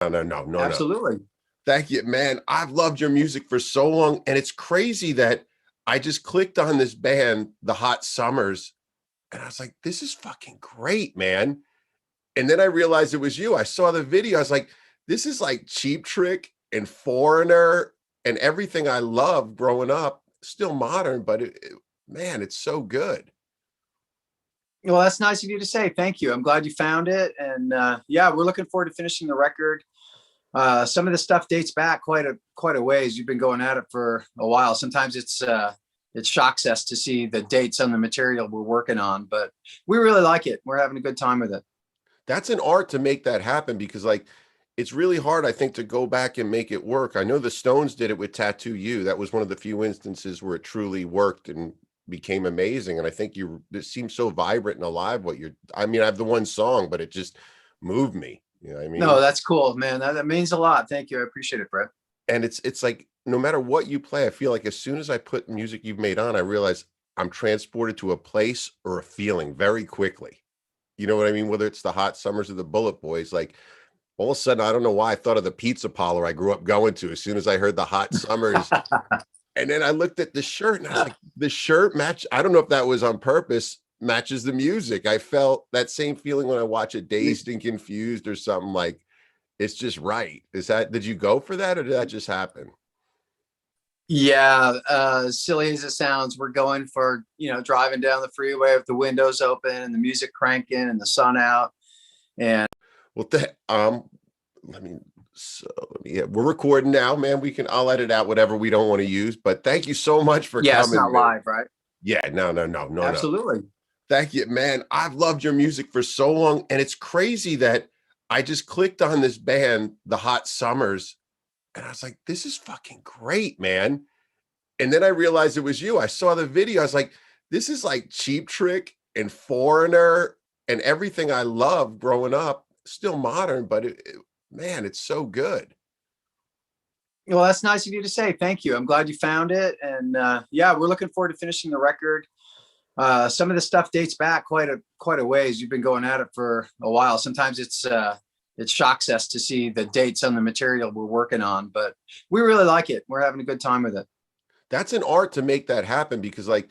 No. Absolutely. Thank you, man. I've loved your music for so long, and it's crazy that I just clicked on this band, The Hot Summers, and I was like, this is fucking great, man. And then I realized it was you. I saw the video. I was like, this is like Cheap Trick and Foreigner and everything I loved growing up, still modern, but man, it's so good. Well, that's nice of you to say. Thank you. I'm glad you found it. And yeah, we're looking forward to finishing the record. Some of the stuff dates back quite a ways. You've been going at it for a while. Sometimes it shocks us to see the dates on the material we're working on, but we really like it. We're having a good time with it. That's an art to make that happen because like it's really hard, I think, to go back and make it work. I know the Stones did it with Tattoo You. That was one of the few instances where it truly worked and became amazing. And I think it seems so vibrant and alive I mean, I have the one song, but it just moved me. You know what I mean? No, that's cool, man. That means a lot. Thank you. I appreciate it, Brett. And it's like no matter what you play, I feel like as soon as I put music you've made on, I realize I'm transported to a place or a feeling very quickly. You know what I mean? Whether it's the Hot Summers or the BulletBoys, like all of a sudden, I don't know why I thought of the pizza parlor I grew up going to as soon as I heard the Hot Summers. And then I looked at the shirt and I was like, the shirt match. I don't know if that was on purpose, matches the music. I felt that same feeling when I watch it, Dazed and Confused or something, like it's just right. Did you go for that or did that just happen? Yeah, silly as it sounds, we're going for, driving down the freeway with the windows open and the music cranking and the sun out. And well, yeah, we're recording now, man. I'll edit out whatever we don't want to use, but thank you so much for yeah, coming. it's not man. live, right? Yeah, no. Absolutely. Thank you, man. I've loved your music for so long, and it's crazy that I just clicked on this band, The Hot Summers, and I was like, this is fucking great, man. And then I realized it was you. I saw the video. I was like, this is like Cheap Trick and Foreigner and everything I loved growing up, still modern, but man, it's so good. Well, that's nice of you to say. Thank you. I'm glad you found it. And yeah, we're looking forward to finishing the record. Some of the stuff dates back quite a ways. You've been going at it for a while. Sometimes it shocks us to see the dates on the material we're working on, but we really like it. We're having a good time with it. That's an art to make that happen because like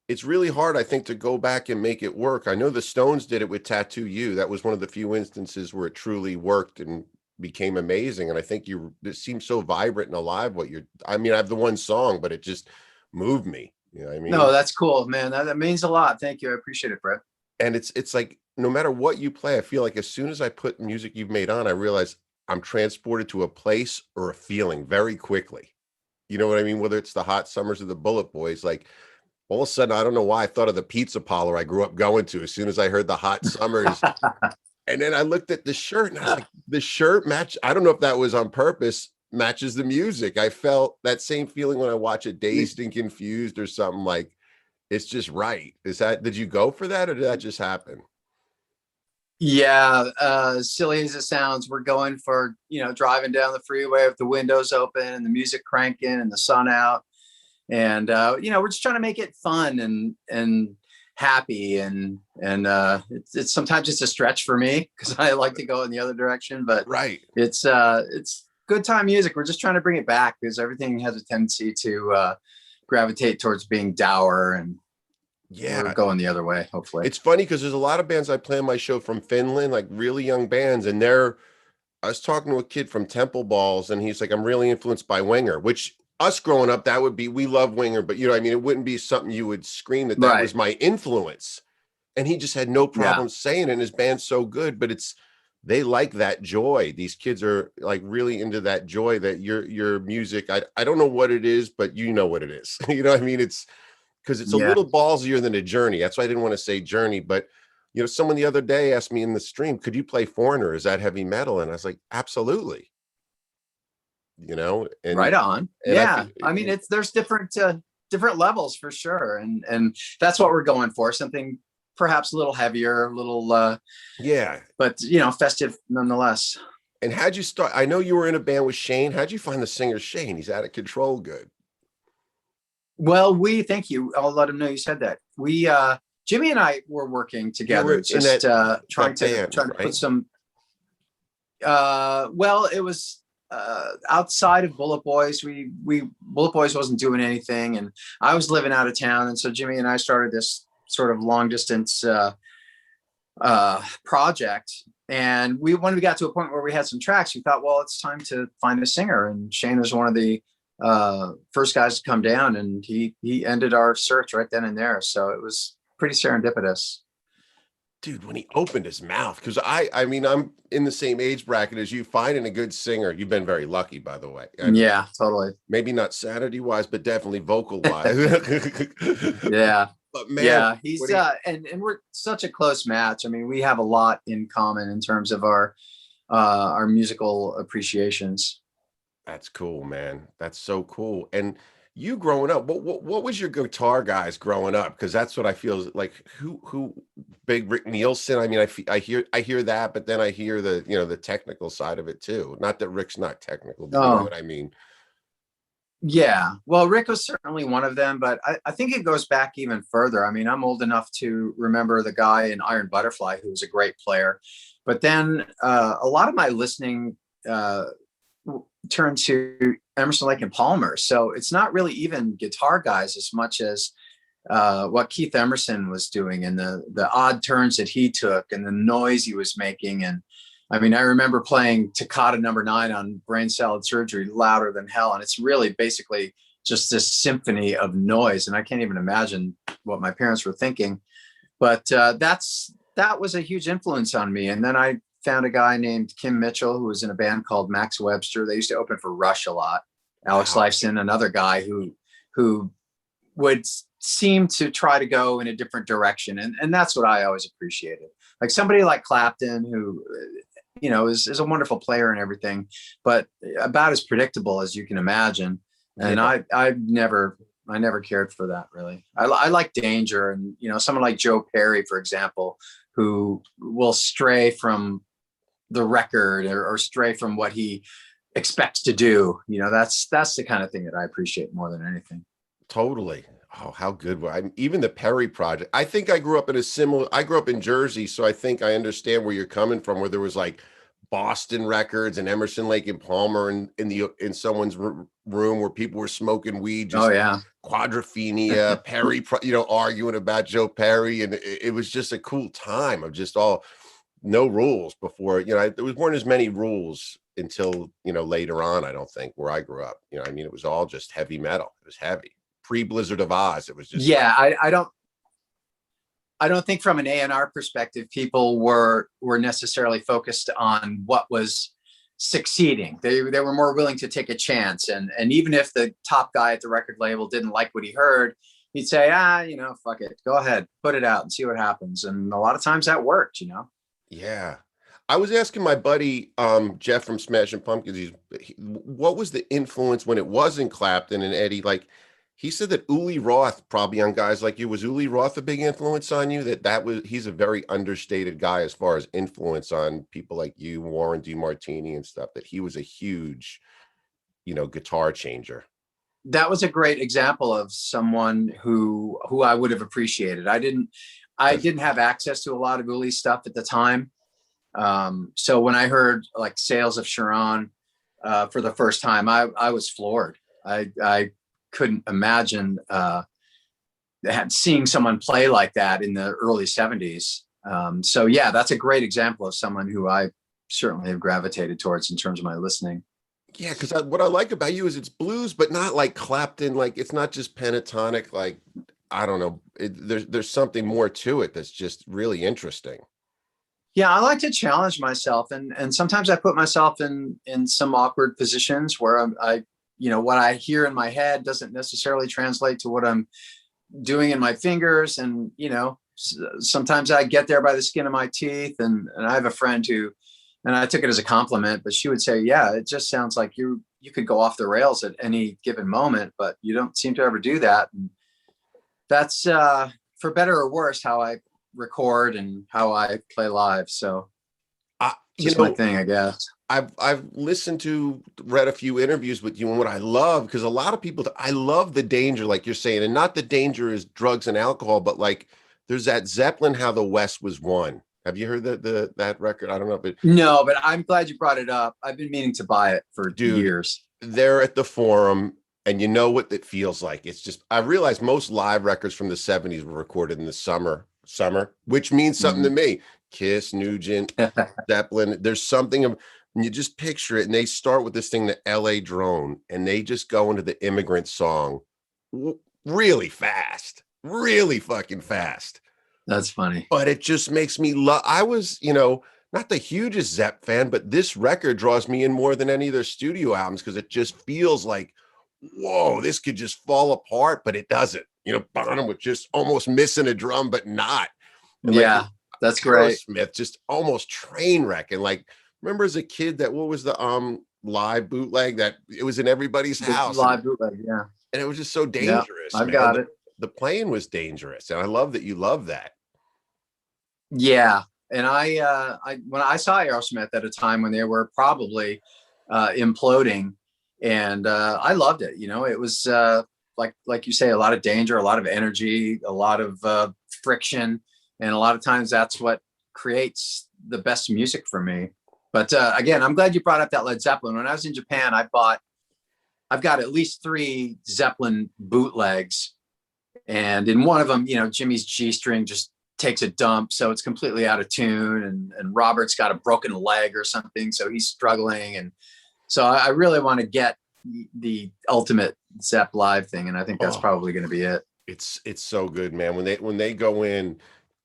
it's really hard, I think, to go back and make it work. I know the Stones did it with Tattoo You. That was one of the few instances where it truly worked and became amazing. And I think it seems so vibrant and alive. I mean, I have the one song, but it just moved me. You know what I mean? No, that's cool, man. That means a lot. Thank you. I appreciate it, Brett. And it's like no matter what you play, I feel like as soon as I put music you've made on, I realize I'm transported to a place or a feeling very quickly. You know what I mean? Whether it's the Hot Summers or the BulletBoys, like all of a sudden, I don't know why I thought of the pizza parlor I grew up going to as soon as I heard the Hot Summers. And then I looked at the shirt and I was like, the shirt match. I don't know if that was on purpose, matches the music. I felt that same feeling when I watch it, Dazed and Confused or something, like it's just right. Did you go for that or did that just happen? Yeah, silly as it sounds, we're going for, driving down the freeway with the windows open and the music cranking and the sun out. And we're just trying to make it fun and happy and it's sometimes it's a stretch for me because I like to go in the other direction, but right. It's good time music. We're just trying to bring it back because everything has a tendency to gravitate towards being dour, and yeah, we're going the other way, hopefully. It's funny because there's a lot of bands I play on my show from Finland, like really young bands, and I was talking to a kid from Temple Balls and he's like, I'm really influenced by Winger, which us growing up, that would be, we love Winger, but I mean, it wouldn't be something you would scream that Right. was my influence. And he just had no problem saying it, and his band's so good, but they like that joy. These kids are like really into that joy that your music, I don't know what it is, but you know what it is. You know what I mean? It's because it's a little ballsier than a Journey. That's why I didn't want to say Journey, but someone the other day asked me in the stream, could you play Foreigner? Is that heavy metal? And I was like, absolutely. And right on. And yeah. I mean, there's different levels for sure. And that's what we're going for. Something perhaps a little heavier, a little, but festive nonetheless. And how'd you start? I know you were in a band with Shane. How'd you find the singer Shane? He's out of control good. Well, thank you. I'll let him know you said that. Jimmy and I were working together, just trying to put some. Well, it was outside of Bullet Boys. We Bullet Boys wasn't doing anything, and I was living out of town, and so Jimmy and I started this sort of long distance project. And when we got to a point where we had some tracks, we thought, well, it's time to find a singer. And Shane was one of the first guys to come down, and he ended our search right then and there. So it was pretty serendipitous. Dude, when he opened his mouth, because I mean, I'm in the same age bracket as you. Finding a good singer, you've been very lucky, by the way. Yeah, totally. Maybe not sanity wise, but definitely vocal wise. Yeah. But man, yeah, he's and we're such a close match. I mean, we have a lot in common in terms of our musical appreciations. that's cool, man. That's so cool. And you growing up, what was your guitar guys growing up? Because that's what I feel like. Who big Rick Nielsen? I mean, I hear that, but then I hear the the technical side of it too. Not that Rick's not technical, but you know what I mean. Yeah, well, Rick was certainly one of them, but I think it goes back even further. I mean, I'm old enough to remember the guy in Iron Butterfly who was a great player, but then a lot of my listening turned to Emerson, Lake and Palmer. So it's not really even guitar guys as much as what Keith Emerson was doing, and the odd turns that he took, and the noise he was making. And I mean, I remember playing Toccata Number 9 on Brain Salad Surgery louder than hell, and it's really basically just this symphony of noise. And I can't even imagine what my parents were thinking. But that was a huge influence on me. And then I found a guy named Kim Mitchell who was in a band called Max Webster. They used to open for Rush a lot. Alex Wow. Lifeson, another guy who would seem to try to go in a different direction, and that's what I always appreciated. Like somebody like Clapton, who is a wonderful player and everything, but about as predictable as you can imagine. And Yeah. I never cared for that really. I like danger, and someone like Joe Perry, for example, who will stray from the record or stray from what he expects to do. That's the kind of thing that I appreciate more than anything. Totally. Oh, how good were even the Perry project. I think I grew up I grew up in Jersey, so I think I understand where you're coming from, where there was like Boston records and Emerson, Lake and Palmer in someone's room where people were smoking weed, Oh just yeah. Quadrophenia, Perry, arguing about Joe Perry. And it was just a cool time of just all no rules before, there weren't as many rules until, later on, I don't think, where I grew up. I mean, it was all just heavy metal. It was heavy. Pre-Blizzard of Oz, it was just Yeah, I don't think from an A&R perspective, people were necessarily focused on what was succeeding. They were more willing to take a chance. And even if the top guy at the record label didn't like what he heard, he'd say, fuck it, go ahead, put it out and see what happens. And a lot of times that worked. Yeah. I was asking my buddy Jeff from Smashing Pumpkins, what was the influence when it wasn't Clapton and Eddie? Like, he said that Uli Roth, probably on guys like you, was Uli Roth a big influence on you? He's a very understated guy as far as influence on people like you, Warren DeMartini and stuff, that he was a huge, guitar changer. That was a great example of someone who I would have appreciated. I didn't have access to a lot of Uli's stuff at the time. So when I heard like Sales of Sharon for the first time, I was floored. I couldn't imagine seeing someone play like that in the early 70s. So yeah, that's a great example of someone who I certainly have gravitated towards in terms of my listening. Yeah, because what I like about you is it's blues, but not like Clapton. Like, it's not just pentatonic. Like, I don't know. There's something more to it that's just really interesting. Yeah, I like to challenge myself, and sometimes I put myself in some awkward positions where what I hear in my head doesn't necessarily translate to what I'm doing in my fingers. And, sometimes I get there by the skin of my teeth. And I have a friend who, and I took it as a compliment, but she would say, yeah, it just sounds like you could go off the rails at any given moment, but you don't seem to ever do that. And that's for better or worse, how I record and how I play live. So just my thing, I guess. I've read a few interviews with you, and what I love, because a lot of people, I love the danger, like you're saying, and not the danger is drugs and alcohol, but like there's that Zeppelin, How the West Was Won. Have you heard that record? I don't know, but No, but I'm glad you brought it up. I've been meaning to buy it for dude, years. they're at the Forum, and you know what it feels like. It's just, I realized most live records from the 70s were recorded in the summer, which means something to Mhm. me. Kiss, Nugent, Zeppelin. There's something of, and you just picture it, and they start with this thing, the LA Drone, and they just go into the Immigrant Song really fast, really fucking fast. That's funny. But it just makes me love. I was, not the hugest Zepp fan, but this record draws me in more than any of their studio albums because it just feels like, whoa, this could just fall apart, but it doesn't. Bonham was just almost missing a drum, but not. And like Yeah, that's great. Aerosmith, just almost train wreck. And like, remember as a kid that what was the live bootleg that it was in everybody's The house, live bootleg. Yeah. and it was just so Yeah. dangerous, I've man. got it. The playing was dangerous, and I love that you love that. Yeah. And when I saw Aerosmith at a time when they were probably imploding, and I loved it. It was like you say, a lot of danger, a lot of energy, a lot of friction, and a lot of times that's what creates the best music for me. But again, I'm glad you brought up that Led Zeppelin. When I was in Japan, I've got at least 3 Zeppelin bootlegs, and in one of them, Jimmy's G string just takes a dump, so it's completely out of tune, and Robert's got a broken leg or something, so he's struggling, and so I really want to get the ultimate Zepp live thing, and I think that's probably going to be it. It's so good, man. When they go in,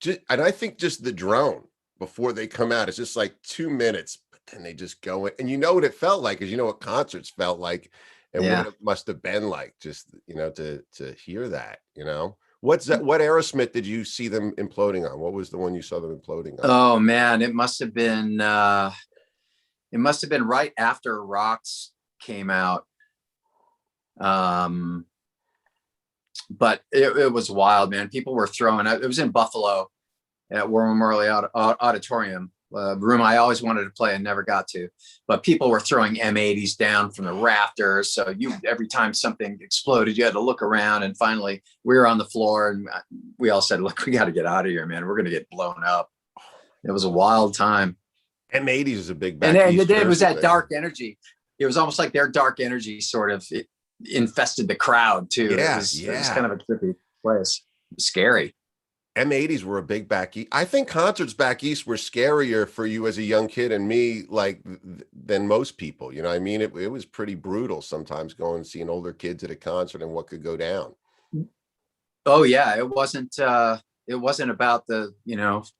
and I think just the drone before they come out, it's just like 2 minutes, but then they just go in, and you know what it felt like, because you know what concerts felt like, and Yeah. what it must have been like, just to hear that. What Aerosmith did you see them imploding on? What was the one you saw them imploding on? Oh man, it must have been right after Rocks came out. But it was wild, man. People were throwing it. It was in Buffalo at War Memorial Auditorium, room I always wanted to play and never got to. But people were throwing M80s down from the rafters. So every time something exploded, you had to look around. And finally, we were on the floor, and we all said, "Look, we got to get out of here, man. We're going to get blown up." It was a wild time. M80s is a big And back. it was that dark energy. It was almost like their dark energy sort of infested the crowd too. Yeah, it was kind of a trippy place. It was scary. M80s were a big back east. I think concerts back east were scarier for you as a young kid and me, like than most people. You know what I mean? It was pretty brutal sometimes going and seeing older kids at a concert and what could go down. Oh yeah, it wasn't about the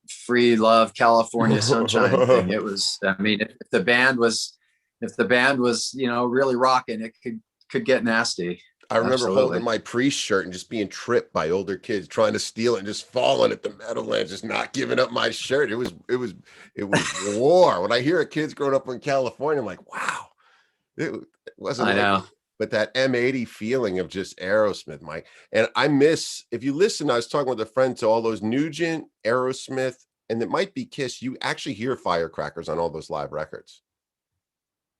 free love California sunshine thing. It was, I mean, if the band was really rocking, it could get nasty. I remember Absolutely. holding my Priest shirt and just being tripped by older kids trying to steal it and just falling at the metal and just not giving up my shirt. It was war. When I hear a kids growing up in California, I'm like, wow, it wasn't. I know. But that M80 feeling of just Aerosmith, Mike. And I miss, if you listen, I was talking with a friend to all those Nugent, Aerosmith, and it might be Kiss. You actually hear firecrackers on all those live records.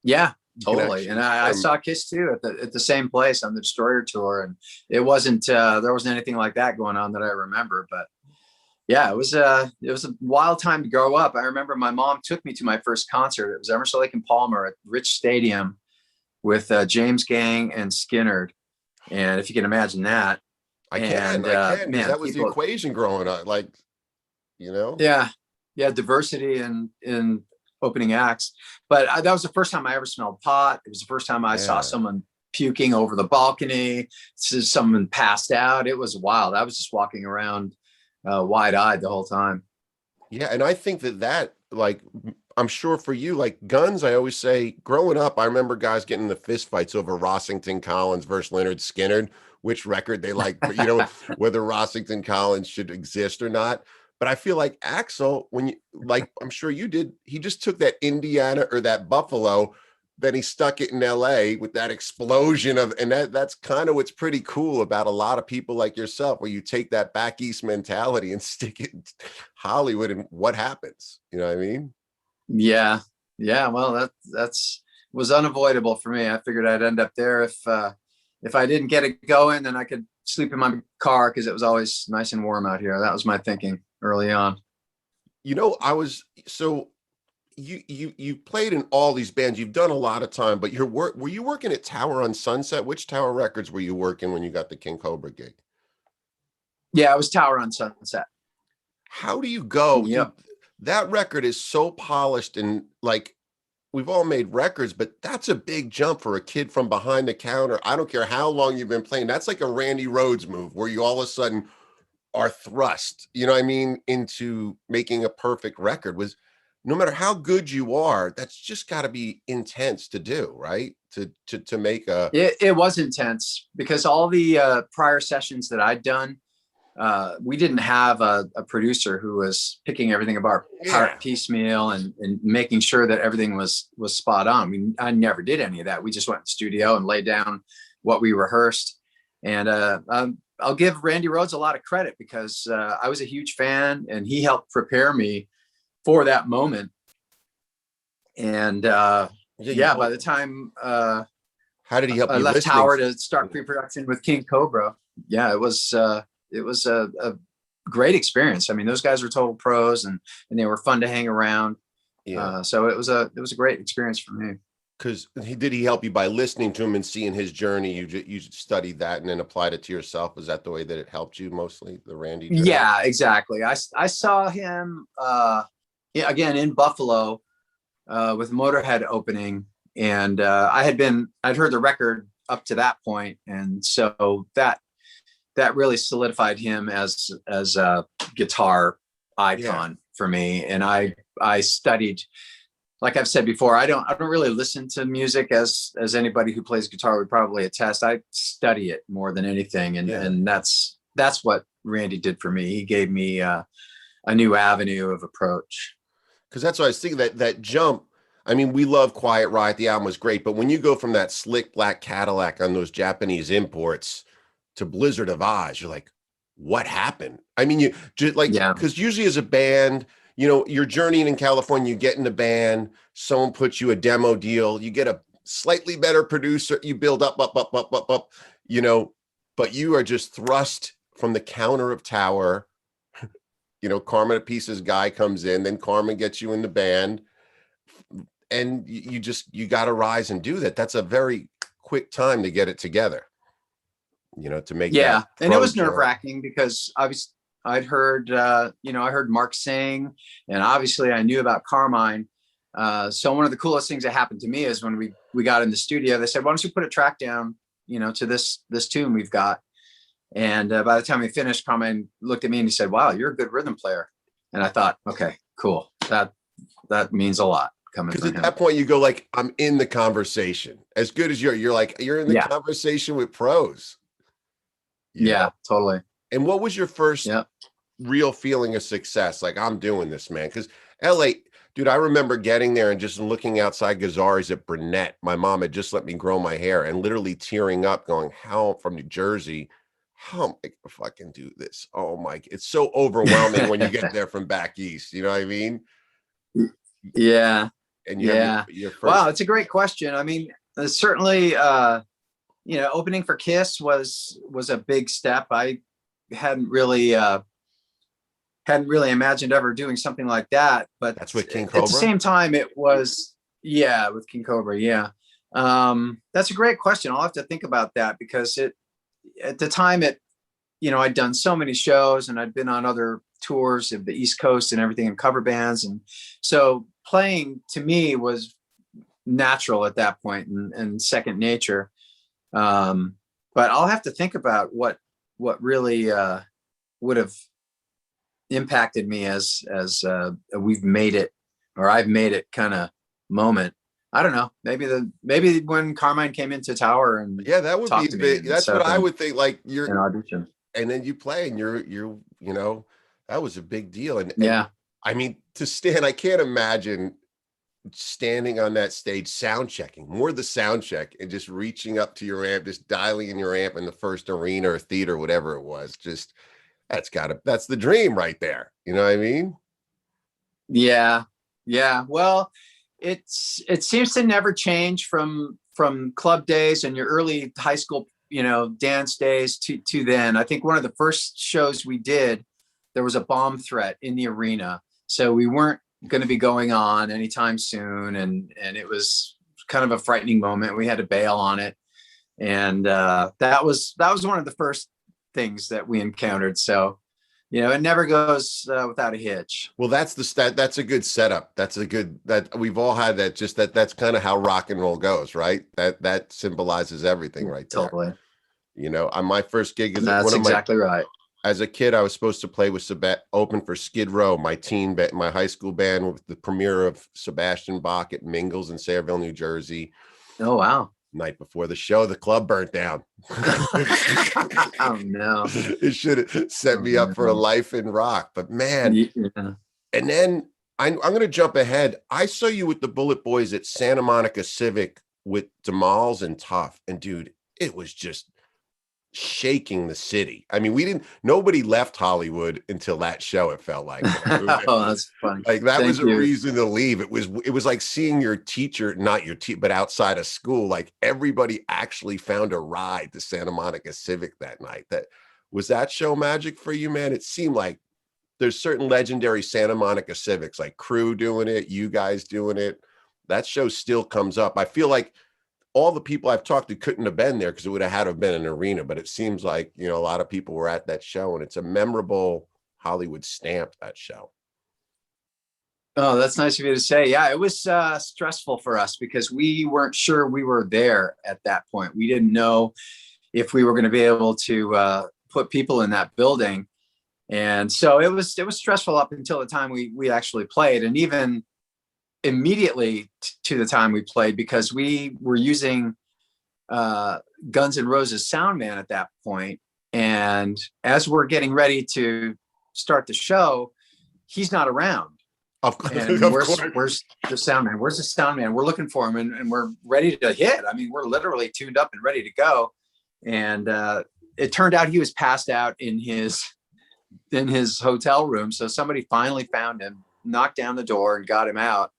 Yeah, totally. And I saw Kiss too at the same place on the Destroyer tour, and it wasn't there wasn't anything like that going on that I remember. But yeah, it was a wild time to grow up. I remember my mom took me to my first concert. It was Emerson, Lake and Palmer at Rich Stadium with James Gang and Skinnerd, and if you can imagine that, I can. Man, that was the equation growing up, like, Yeah, diversity in opening acts. But that was the first time I ever smelled pot. It was the first time I saw someone puking over the balcony. Someone passed out. It was wild. I was just walking around wide-eyed the whole time. Yeah, and I think that like, I'm sure for you, like Guns, I always say, growing up, I remember guys getting in the fist fights over Rossington Collins versus Leonard Skinner, which record they like, whether Rossington Collins should exist or not. But I feel like Axl, when you like, I'm sure you did, he just took that Indiana or that Buffalo, then he stuck it in LA with that explosion and that's kind of what's pretty cool about a lot of people like yourself, where you take that back east mentality and stick it in Hollywood, and what happens? You know what I mean? Yeah. Well, that's was unavoidable for me. I figured I'd end up there if I didn't get it going, then I could sleep in my car because it was always nice and warm out here. That was my thinking early on. I was so you played in all these bands. You've done a lot of time, but were you working at Tower on Sunset? Which Tower Records were you working when you got the King Cobra gig? Yeah, I was Tower on Sunset. How do you go, dude? Yep. That record is so polished and like we've all made records, but that's a big jump for a kid from behind the counter. I don't care how long you've been playing. That's like a Randy Rhoads move where you all of a sudden are thrust, you know what I mean, into making a perfect record. Was no matter how good you are, that's just got to be intense to do, right? To make a It was intense because all the prior sessions that I'd done, we didn't have a producer who was picking everything apart yeah. piecemeal and making sure that everything was spot on. I never did any of that. We just went to the studio and laid down what we rehearsed. And I'll give Randy Rhoads a lot of credit because I was a huge fan and he helped prepare me for that moment. And by the time how did he help I you left listening? Tower to start pre-production with King Cobra, yeah, it was a great experience. I mean, those guys were total pros and they were fun to hang around. Yeah. So it was a great experience for me. Because did he help you by listening to him and seeing his journey? You studied that and then applied it to yourself. Was that the way that it helped you mostly, the Randy journey? Yeah, exactly. I saw him again in Buffalo with Motorhead opening, and I'd heard the record up to that point, and so that really solidified him as a guitar icon for me. And I studied. Like I've said before, I don't really listen to music as anybody who plays guitar would probably attest. I study it more than anything. And that's what Randy did for me. He gave me a new avenue of approach. Because that's what I was thinking, that jump. I mean, we love Quiet Riot. The album was great. But when you go from that slick black Cadillac on those Japanese imports to Blizzard of Oz, you're like, what happened? I mean, you just like, because usually as a band, you're journeying in California, you get in the band, someone puts you a demo deal, you get a slightly better producer, you build up, but you are just thrust from the counter of Tower. Carmen Apice's guy comes in, then Carmen gets you in the band, and you got to rise and do that. That's a very quick time to get it together, to make that. And it was nerve-wracking because I'd heard, I heard Mark sing, and obviously I knew about Carmine. So one of the coolest things that happened to me is when we got in the studio, they said, why don't you put a track down, to this tune we've got. And by the time we finished, Carmine looked at me and he said, wow, you're a good rhythm player. And I thought, okay, cool. That means a lot coming from him. Because at that point you go like, I'm in the conversation. As good as you're like, you're in the conversation with pros. Yeah, totally. And what was your first real feeling of success? Like, I'm doing this, man. Because LA, dude, I remember getting there and just looking outside Gazzari's at Burnett. My mom had just let me grow my hair and literally tearing up going, from New Jersey, how am I gonna fucking do this? Oh my, it's so overwhelming when you get there from back east. You know what I mean? Yeah. And your first... Wow, it's a great question. I mean, certainly, opening for Kiss was a big step. I hadn't really imagined ever doing something like that, but that's with King Cobra. At the same time, it was with King Cobra. That's a great question. I'll have to think about that because at the time I'd done so many shows and I'd been on other tours of the East Coast and everything in cover bands, and so playing to me was natural at that point and second nature. But I'll have to think about what really would have impacted me as we've made it, or I've made it kind of moment. I don't know. Maybe when Carmine came into Tower and that would be big. That's what I would think. Like you're an audition, and then you play, and you're that was a big deal. And I mean, to stand, I can't imagine standing on that stage, sound checking, more the sound check, and just reaching up to your amp, just dialing in your amp in the first arena or theater, whatever it was. Just that's the dream right there. You know what I mean? Yeah. Well, it seems to never change from club days and your early high school, dance days to then. I think one of the first shows we did, there was a bomb threat in the arena. So we weren't going to be going on anytime soon. And it was kind of a frightening moment. We had to bail on it. And that was one of the first things that we encountered. So, it never goes without a hitch. Well, that's that's a good setup. That's a good, that we've all had that, just that's kind of how rock and roll goes, right? That symbolizes everything right there. Totally. On my first gig is That's exactly right. As a kid, I was supposed to play with open for Skid Row, my my high school band, with the premiere of Sebastian Bach at Mingles in Sayreville, New Jersey. Oh, wow. Night before the show, the club burnt down. Oh, no. It should have set me up for a life in rock, but man. Yeah. And then I'm going to jump ahead. I saw you with the BulletBoys at Santa Monica Civic with Demals and Tough. And dude, it was just shaking the city. I mean, nobody left Hollywood until that show, it felt like. Oh, that's funny. Like that was a reason to leave. It was like seeing your teacher, not your teacher, but outside of school. Like everybody actually found a ride to Santa Monica Civic that night. That show magic for you, man? It seemed like there's certain legendary Santa Monica Civics, like Crew doing it, you guys doing it. That show still comes up. I feel like all the people I've talked to couldn't have been there because it would have had to have been an arena, but it seems like, a lot of people were at that show, and it's a memorable Hollywood stamp, that show. Oh, that's nice of you to say. Yeah, it was stressful for us because we weren't sure we were there at that point. We didn't know if we were going to be able to put people in that building. And so it was stressful up until the time we actually played, and even immediately to the time we played, because we were using Guns N' Roses sound man at that point. And as we're getting ready to start the show, he's not around. And where's the sound man? Where's the sound man? We're looking for him, and we're ready to hit. I mean, we're literally tuned up and ready to go. And it turned out he was passed out in his hotel room. So somebody finally found him, knocked down the door, and got him out.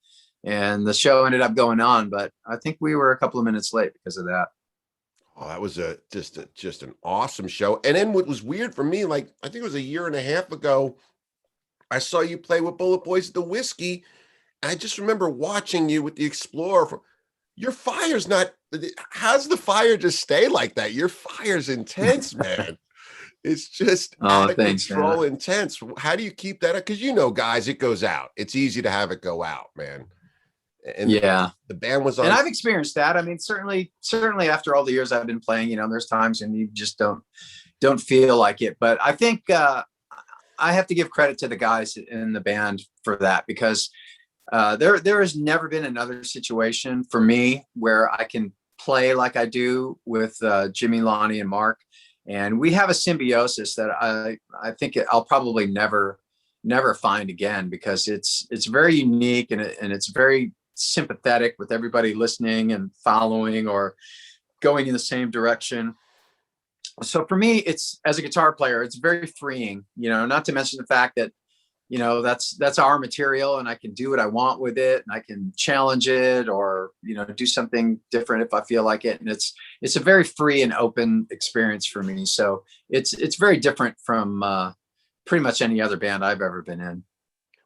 And the show ended up going on, but I think we were a couple of minutes late because of that. Oh, that was just an awesome show. And then what was weird for me, like I think it was a year and a half ago, I saw you play with BulletBoys at the Whiskey. And I just remember watching you with the Explorer. Your fire's not. How's the fire just stay like that? Your fire's intense, man. It's just out of control, intense. How do you keep that up? Because guys, it goes out. It's easy to have it go out, man. And yeah, the band was on. And I've experienced that. I mean, certainly after all the years I've been playing, there's times and you just don't feel like it. But I think I have to give credit to the guys in the band for that, because there has never been another situation for me where I can play like I do with Jimmy, Lonnie, and Mark. And we have a symbiosis that I think I'll probably never find again, because it's very unique, and it's very sympathetic with everybody listening and following or going in the same direction. So for me, it's, as a guitar player, it's very freeing, not to mention the fact that, that's our material, and I can do what I want with it, and I can challenge it, or, do something different if I feel like it. And it's a very free and open experience for me. So it's very different from pretty much any other band I've ever been in.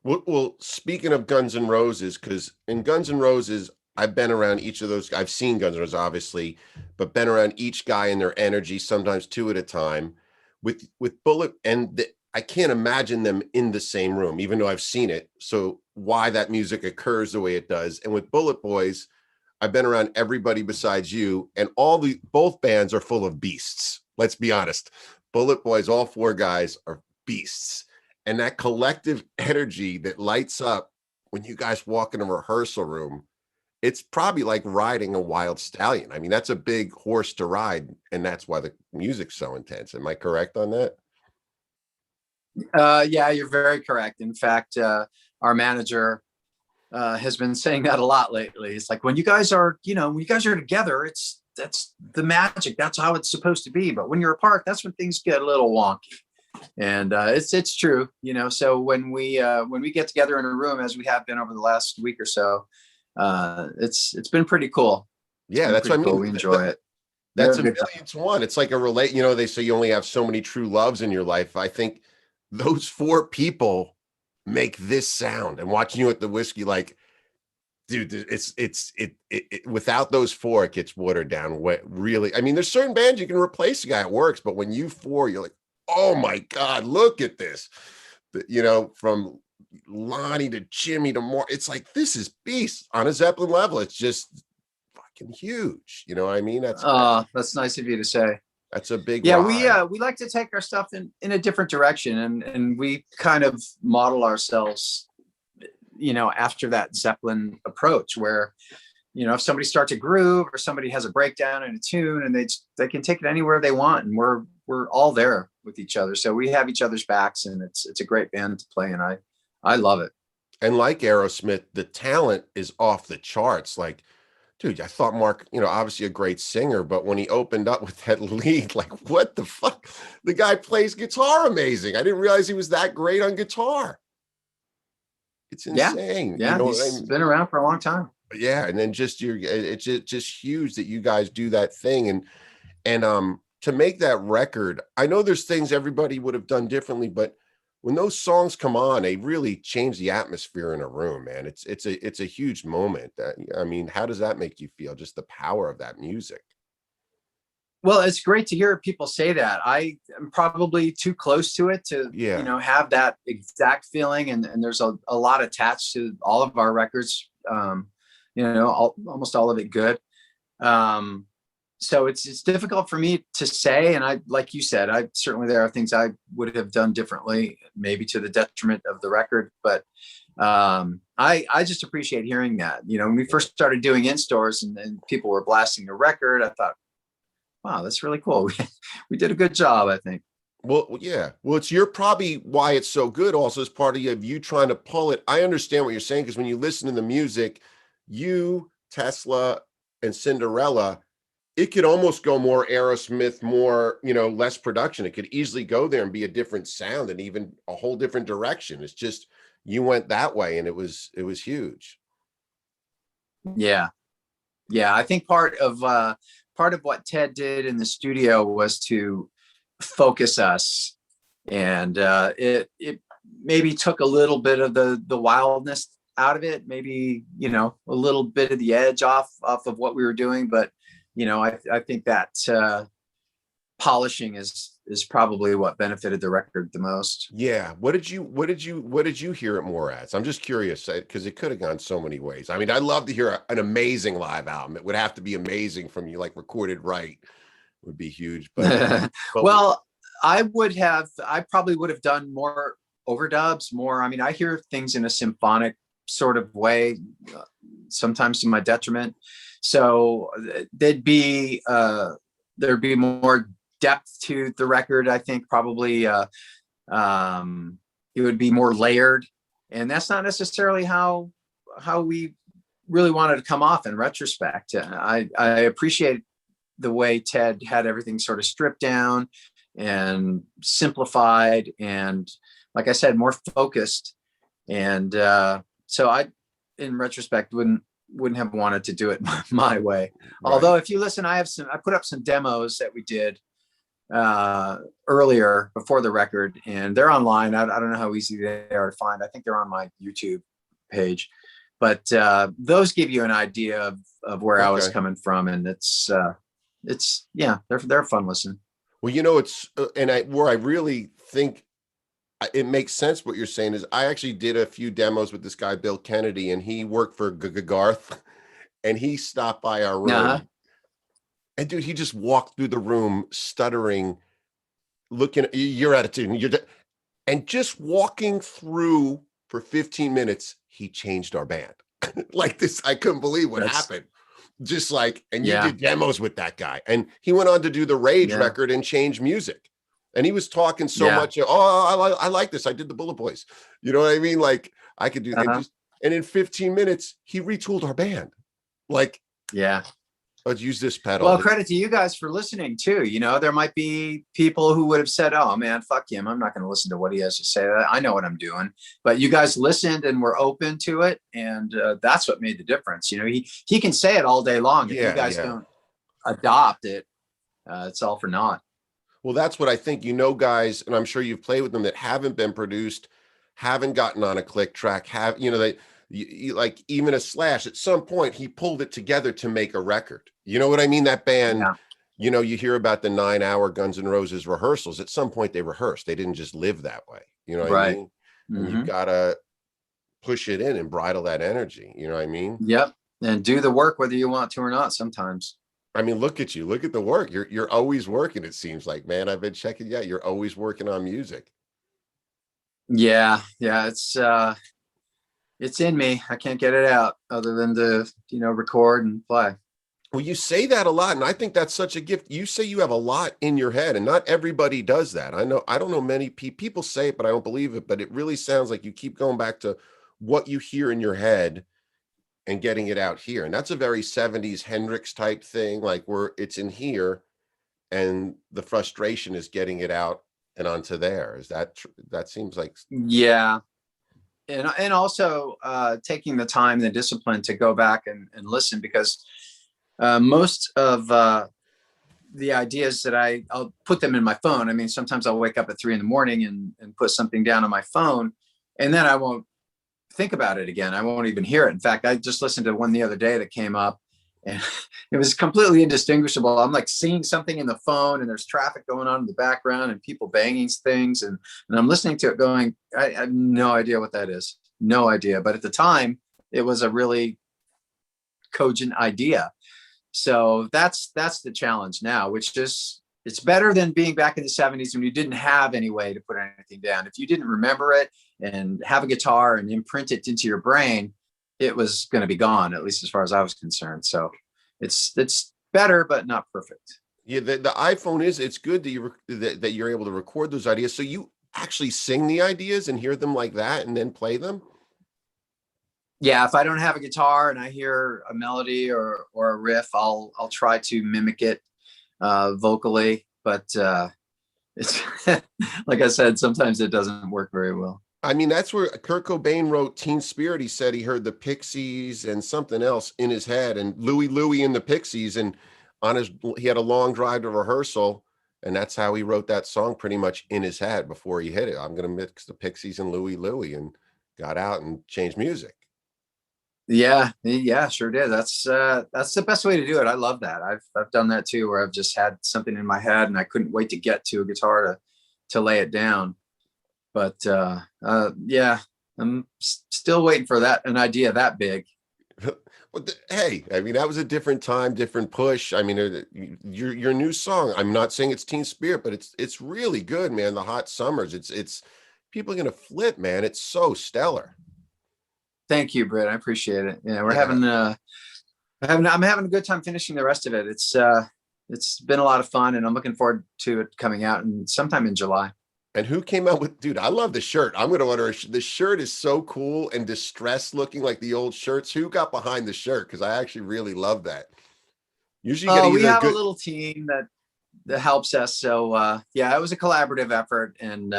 Well, speaking of Guns N' Roses, because in Guns N' Roses, I've been around each of those. I've seen Guns N' Roses, obviously, but been around each guy and their energy, sometimes two at a time. With Bullet, and I can't imagine them in the same room, even though I've seen it. So why that music occurs the way it does. And with BulletBoys, I've been around everybody besides you, and both bands are full of beasts. Let's be honest. BulletBoys, all four guys are beasts. And that collective energy that lights up when you guys walk in a rehearsal room, it's probably like riding a wild stallion. I mean, that's a big horse to ride, and that's why the music's so intense. Am I correct on that? Yeah, you're very correct. In fact, our manager has been saying that a lot lately. It's like, when you guys are together, that's the magic. That's how it's supposed to be. But when you're apart, that's when things get a little wonky. And it's true, so when we get together in a room, as we have been over the last week or so, it's been pretty cool. Yeah, that's what I mean. We enjoy it. That's a million to one. It's like they say you only have so many true loves in your life. I think those four people make this sound, and watching you at the whiskey, like, dude, without those four, it gets watered down. What really, I mean, there's certain bands you can replace a guy, it works, but when you four, you're like, oh my God, look at this. You know, from Lonnie to Jimmy to more, it's like, this is beast on a Zeppelin level. It's just fucking huge. You know what I mean? That's nice of you to say. That's a big Yeah, ride. we like to take our stuff in a different direction, and we kind of model ourselves, you know, after that Zeppelin approach, where, you know, if somebody starts a groove or somebody has a breakdown in a tune, and they can take it anywhere they want, and we're all there with each other. So we have each other's backs, and it's a great band to play, and I love it. And like Aerosmith, the talent is off the charts. Like, dude, I thought Mark, you know, obviously a great singer, but when he opened up with that lead, like, what the fuck? The guy plays guitar amazing. I didn't realize he was that great on guitar. It's insane. Yeah, you know he's what I mean? been around for a long time. Yeah, and then it's just huge that you guys do that thing, and to make that record. I know there's things everybody would have done differently, but when those songs come on, they really change the atmosphere in a room, man. It's a huge moment. I mean, how does that make you feel? Just the power of that music. Well, it's great to hear people say that. I am probably too close to it to, you Yeah. know, have that exact feeling. And there's a lot attached to all of our records. You know, almost all of it good. So it's difficult for me to say. And I, like you said, certainly there are things I would have done differently, maybe to the detriment of the record. But I just appreciate hearing that. You know, when we first started doing in stores and people were blasting the record, I thought, wow, that's really cool. We did a good job, I think. Well, yeah. Well, probably why it's so good also is part of you trying to pull it. I understand what you're saying, because when you listen to the music, you, Tesla, and Cinderella, it could almost go more Aerosmith, more, you know, less production. It could easily go there and be a different sound and even a whole different direction. It's just you went that way, and it was huge. Yeah. Yeah. I think part of what Ted did in the studio was to focus us, and it maybe took a little bit of the wildness out of it, maybe, you know, a little bit of the edge off of what we were doing. But, you know, I think that polishing is probably what benefited the record the most. Yeah. What did you hear it more as? I'm just curious, because it could have gone so many ways. I mean, I'd love to hear an amazing live album. It would have to be amazing from you, like recorded right, would be huge. But Well, I probably would have done more overdubs, more. I mean, I hear things in a symphonic sort of way, sometimes to my detriment. So there'd be more depth to the record. I think probably it would be more layered, and that's not necessarily how we really wanted to come off in retrospect. I appreciate the way Ted had everything sort of stripped down and simplified, and, like I said, more focused. And so I, in retrospect, wouldn't have wanted to do it my way. Right. Although if you listen, I put up some demos that we did earlier before the record, and they're online. I don't know how easy they are to find. I think they're on my YouTube page, but those give you an idea of where I was coming from, and it's yeah, they're a fun listen. Well, you know, where I really think it makes sense what you're saying is, I actually did a few demos with this guy Bill Kennedy, and he worked for Garth, and he stopped by our room, and dude, he just walked through the room stuttering, looking at your attitude, and just walking through for 15 minutes, he changed our band. Like this, I couldn't believe what happened. Just like, and you did demos with that guy, and he went on to do the Rage record and change music. And he was talking so much. Oh, I like this. I did the BulletBoys. You know what I mean? Like, I could do, and in 15 minutes, he retooled our band. Like, let's use this pedal. Well, credit to you guys for listening too. You know, there might be people who would have said, "Oh man, fuck him. I'm not going to listen to what he has to say. I know what I'm doing." But you guys listened and were open to it, and that's what made the difference. You know, he can say it all day long. If you guys don't adopt it, it's all for naught. Well, that's what I think. You know, guys, and I'm sure you've played with them that haven't been produced. haven't gotten on a click track, have, you know, they, like even a Slash, at some point he pulled it together to make a record. You know what I mean? That band, Yeah. you know, you hear about the 9-hour Guns N' Roses rehearsals. At some point they rehearsed. They didn't just live that way. You know what I Right. mean? And you've Hmm. got to push it in and bridle that energy. You know what I mean? Yep. And do the work whether you want to or not sometimes. I mean, look at you. Look at the work. You're always working, it seems like, man. I've been checking. Yeah, you're always working on music. Yeah. Yeah. It's in me. I can't get it out other than to, record and play. Well, you say that a lot, and I think that's such a gift. You say you have a lot in your head, and not everybody does that. I know, I don't know many people say it, but I don't believe it. But it really sounds like you keep going back to what you hear in your head and getting it out here. And that's a very 70s Hendrix type thing, like where it's in here and the frustration is getting it out and onto there. Is that that seems like Yeah. And also taking the time, the discipline to go back and listen, because most of the ideas that I'll put them in my phone. I mean, sometimes I'll wake up at 3 a.m. and put something down on my phone, and then I won't think about it again. I won't even hear it. In fact, I just listened to one the other day that came up, and it was completely indistinguishable. I'm like seeing something in the phone, and there's traffic going on in the background and people banging things, and I'm listening to it going, I have no idea what that is. No idea. But at the time, it was a really cogent idea. So that's the challenge now, which is, it's better than being back in the 70s when you didn't have any way to put anything down. If you didn't remember it and have a guitar and imprint it into your brain, it was going to be gone, at least as far as I was concerned. So it's better, but not perfect. yeah, the iPhone is, it's good that that you're able to record those ideas. So you actually sing the ideas and hear them like that and then play them. Yeah, if I don't have a guitar and I hear a melody or a riff, I'll try to mimic it vocally, but it's like I said, sometimes it doesn't work very well. I mean, that's where Kurt Cobain wrote Teen Spirit. He said he heard the Pixies and something else in his head, and Louie and the Pixies. And on his, he had a long drive to rehearsal, and that's how he wrote that song pretty much in his head before he hit it. I'm going to mix the Pixies and Louie, and got out and changed music. Yeah, sure did. That's the best way to do it. I love that. I've done that too, where I've just had something in my head and I couldn't wait to get to a guitar to lay it down. But yeah, I'm still waiting for an idea that big. Well, hey, I mean, that was a different time, different push. I mean, your new song. I'm not saying it's Teen Spirit, but it's really good, man. The Hot Summers. It's people are gonna flip, man. It's so stellar. Thank you, Britt. I appreciate it. Yeah, we're Yeah. I'm having a good time finishing the rest of it. It's been a lot of fun, and I'm looking forward to it coming out and sometime in July. And who came out with, dude? I love the shirt. I'm gonna order the shirt is so cool and distressed looking like the old shirts. Who got behind the shirt? Because I actually really love that. Usually you get Oh, we either a have a good, little team that helps us. So yeah, it was a collaborative effort, and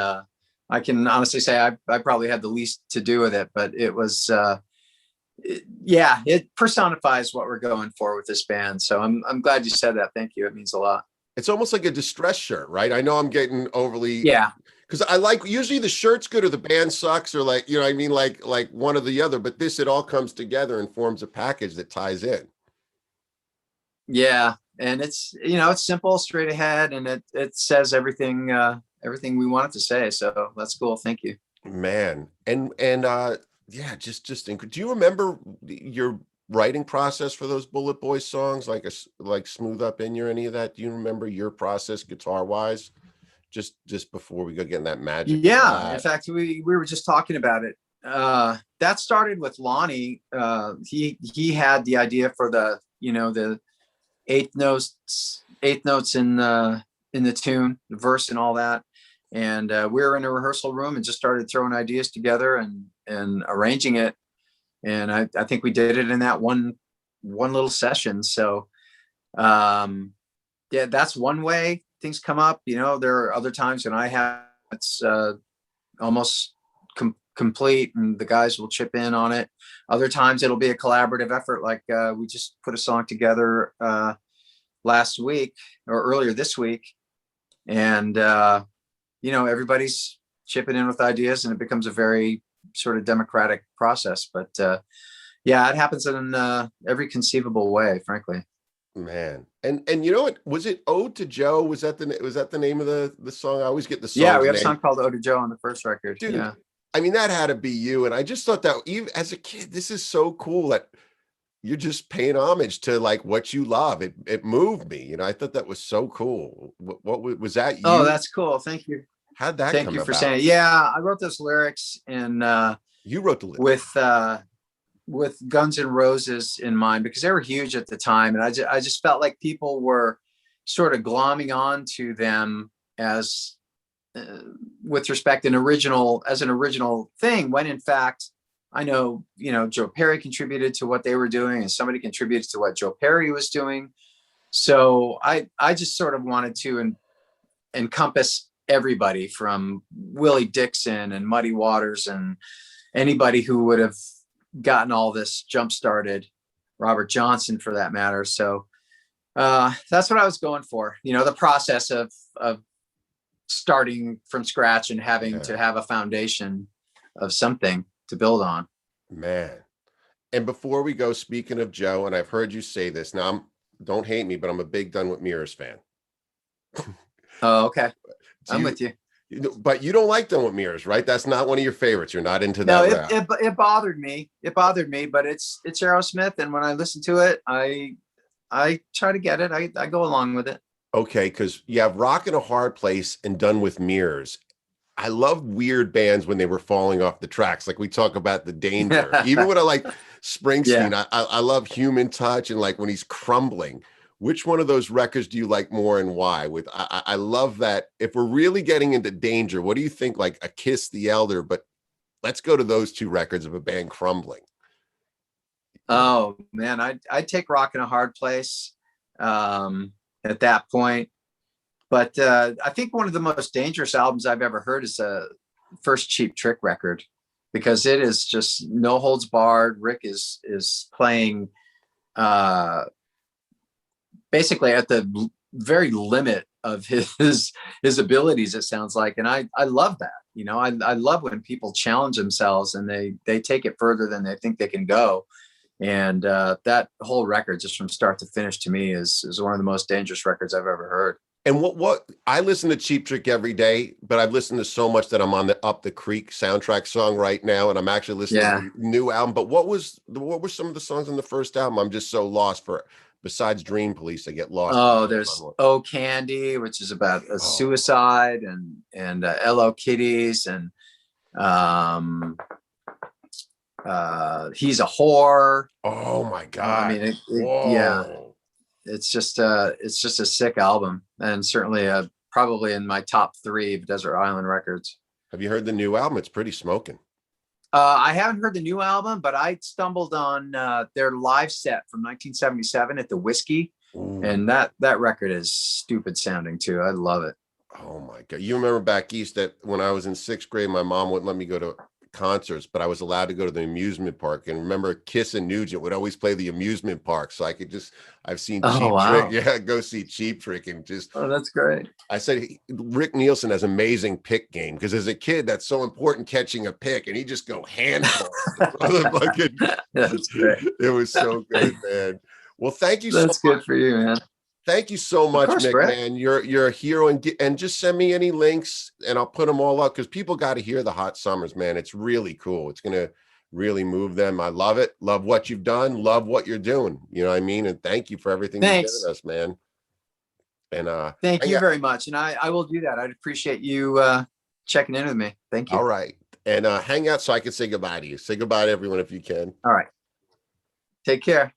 I can honestly say I probably had the least to do with it, but it was yeah, it personifies what we're going for with this band. So I'm glad you said that. Thank you. It means a lot. it's almost like a distress shirt, right? I know I'm getting overly, Yeah. because I like, usually the shirt's good or the band sucks or like, you know what I mean? Like one or the other, but this, it all comes together and forms a package that ties in. Yeah. And it's simple, straight ahead, and it says everything we want it to say. So that's cool. Thank you. Man. And yeah, do you remember your writing process for those Bullet Boys songs, like like Smooth Up In You or any of that? Do you remember your process guitar wise? Just before we go getting that magic of Yeah. In that. fact, we were just talking about it. That started with Lonnie. He had the idea for the eighth notes in the tune, the verse and all that. And we were in a rehearsal room and just started throwing ideas together and arranging it. And I think we did it in that one little session. So yeah, that's one way things come up. There are other times when I have it's almost complete and the guys will chip in on it. Other times it'll be a collaborative effort, like we just put a song together last week or earlier this week, and everybody's chipping in with ideas, and it becomes a very sort of democratic process. But yeah, it happens in every conceivable way, frankly. Man. And you know what? Was it Ode to Joe? Was that the name of the song? I always get the Yeah, song's we have a name. song called Ode to Joe on the first record. Dude, Yeah. I mean, that had to be you. And I just thought that even as a kid, this is so cool that you're just paying homage to like what you love. It moved me. You know, I thought that was so cool. What was that Oh, you? that's cool. Thank you. How'd that Thank come you for about? saying it. Yeah, I wrote those lyrics in You wrote the lyrics. with Guns N' Roses in mind, because they were huge at the time, and I just felt like people were sort of glomming on to them as with respect an original thing, when in fact I know, you know, Joe Perry contributed to what they were doing, and somebody contributed to what Joe Perry was doing. So I just sort of wanted to encompass everybody from Willie Dixon and Muddy Waters and anybody who would have gotten all this jump started, Robert Johnson for that matter. So that's what I was going for. You know, the process of starting from scratch and having to have a foundation of something to build on. Man. And before we go, speaking of Joe, and I've heard you say this now, don't hate me, but I'm a big Done with Mirrors fan. Oh, okay. I'm with you. But you don't like Done with Mirrors, right? That's not one of your favorites. You're not into No, that. it bothered me. It bothered me, but it's Aerosmith, and when I listen to it, I try to get it. I go along with it. Okay, because you have Rock in a Hard Place and Done with Mirrors. I love weird bands when they were falling off the tracks. Like we talk about the danger. Even when I like Springsteen, Yeah. I love Human Touch and like when he's crumbling. Which one of those records do you like more and why? I love that. If we're really getting into danger, what do you think? Like a Kiss the Elder, but let's go to those two records of a band crumbling. Oh man, I'd take Rock in a Hard Place at that point. But I think one of the most dangerous albums I've ever heard is a first Cheap Trick record, because it is just no holds barred. Rick is playing basically at the very limit of his abilities, it sounds like, and I love that. You know, I love when people challenge themselves and they take it further than they think they can go. And that whole record, just from start to finish, to me is one of the most dangerous records I've ever heard. And what I listen to Cheap Trick every day, but I've listened to so much that I'm on the Up the Creek soundtrack song right now, and I'm actually listening to the new album. But what were some of the songs on the first album? I'm just so lost for. Besides Dream Police, I get lost. Oh, there's Oh Candy, which is about a suicide, and Hello Kitties, and He's a Whore. Oh my God. I mean, yeah, it's just a sick album, and certainly probably in my top 3 of Desert Island Records. Have you heard the new album? It's pretty smoking. I haven't heard the new album, but I stumbled on their live set from 1977 at the Whiskey. Ooh. And that record is stupid sounding too. I love it. Oh my God. You remember back east that when I was in 6th grade, my mom wouldn't let me go to concerts, but I was allowed to go to the amusement park. And remember, Kiss and Nugent would always play the amusement park. So I could I've seen Cheap Trick. Yeah, go see Cheap Trick and just. Oh, that's great. I said, Rick Nielsen has amazing pick game, because as a kid, that's so important, catching a pick, and he just go handful. That's great. It was so good, man. Well, thank you so much. That's good for you, man. Thank you so much, Mick, Brett. man. You're a hero, and just send me any links and I'll put them all up, because people got to hear the Hot Summers, man. It's really cool. It's going to really move them. I love it. Love what you've done. Love what you're doing. You know what I mean? And thank you for everything you've given us, man. And thank you very much. And I will do that. I'd appreciate you checking in with me. Thank you. All right. And hang out so I can say goodbye to you. Say goodbye to everyone if you can. All right. Take care.